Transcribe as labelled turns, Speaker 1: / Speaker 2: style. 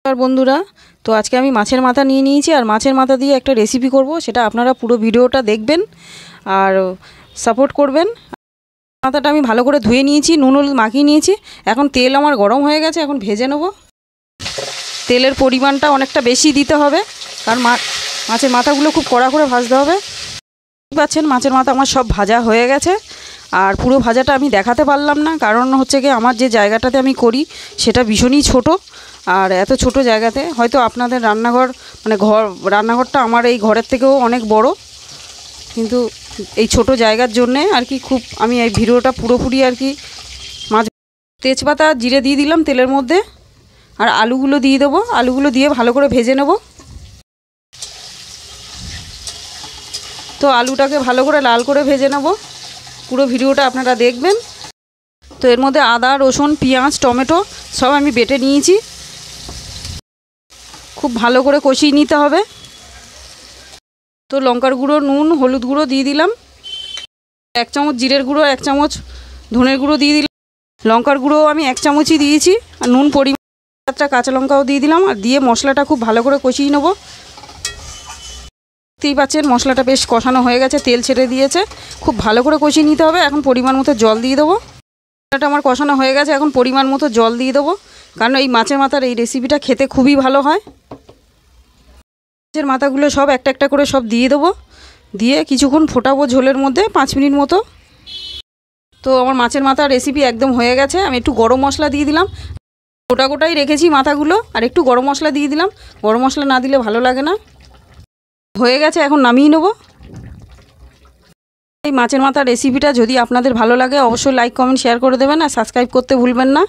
Speaker 1: আর বন্ধুরা, তো আজকে আমি মাছের মাথা নিয়ে নিয়েছি আর মাছের মাথা দিয়ে একটা রেসিপি করব। সেটা আপনারা পুরো ভিডিওটা দেখবেন আর সাপোর্ট করবেন। মাথাটা আমি ভালো করে ধুয়ে নিয়েছি, নুন হলুদ মাখিয়ে নিয়েছি। এখন তেল আমার গরম হয়ে গেছে, এখন ভেজে নেব। তেলের পরিমাণটা অনেকটা বেশি দিতে হবে, কারণ মাছের মাথাগুলো খুব কড়া করে ভাজতে হবে। দেখতে পাচ্ছেন মাছের মাথা আমার সব ভাজা হয়ে গেছে। আর পুরো ভাজাটা আমি দেখাতে পারলাম না, কারণ হচ্ছে কি আমার যে জায়গাটাতে আমি করি সেটা ভীষণই ছোট। আর এত ছোট জায়গাতে হয়তো আপনাদের রান্নাঘর রান্নাঘরটা আমার এই ঘরের থেকেও অনেক বড়, কিন্তু এই ছোট জায়গার জন্যে আর কি খুব আমি এই ভিডিওটা পুরোপুরি আর কি মাছ তেজপাতা জিরে দিয়ে দিলাম তেলের মধ্যে। আর আলুগুলো দিয়ে দেবো, আলুগুলো দিয়ে ভালো করে ভেজে নেব। তো আলুটাকে ভালো করে লাল করে ভেজে নেব। পুরো ভিডিওটা আপনারা দেখবেন। তো এর মধ্যে আদা রসুন পেঁয়াজ টমেটো সব আমি বেটে নিয়েছি। খুব ভালো করে কষিয়ে নিতে হবে। তো লঙ্কার গুঁড়ো নুন হলুদ গুঁড়ো দিয়ে দিলাম, 1 চামচ জিরের গুঁড়ো 1 চামচ ধনের গুঁড়ো দিয়ে দিলাম। লঙ্কার গুঁড়ো আমি 1 চামচই দিয়েছি। আর নুন পরিমাণ, 4টা কাঁচা লঙ্কাও দিয়ে দিলাম। আর দিয়ে মশলাটা খুব ভালো করে কষিয়ে নেব। দেখতেই পাচ্ছেন মশলাটা বেশ কষানো হয়ে গেছে, তেল ছেড়ে দিয়েছে। খুব ভালো করে কষিয়ে নিতে হবে। এখন পরিমাণ মতো জল দিয়ে দেবো। মশলাটা আমার কষানো হয়ে গেছে, এখন পরিমাণ মতো জল দিয়ে দেবো, কারণ এই মাছের মাথার এই রেসিপিটা খেতে খুবই ভালো হয়। মাছের মাথাগুলো সব একটা একটা করে সব দিয়ে দেবো, দিয়ে কিছুক্ষণ ফোটাবো ঝোলের মধ্যে 5 মিনিট মতো। তো আমার মাছের মাথার রেসিপি একদম হয়ে গেছে। আমি একটু গরম মশলা দিয়ে দিলাম, গোটা গোটাই রেখেছি মাথাগুলো। আর একটু গরম মশলা দিয়ে দিলাম, গরম মশলা না দিলে ভালো লাগে না। হয়ে গেছে, এখন নামিয়ে নেব। এই মাছের মাথার রেসিপিটা যদি আপনাদের ভালো লাগে অবশ্যই লাইক কমেন্ট শেয়ার করে দেবেন আর সাবস্ক্রাইব করতে ভুলবেন না।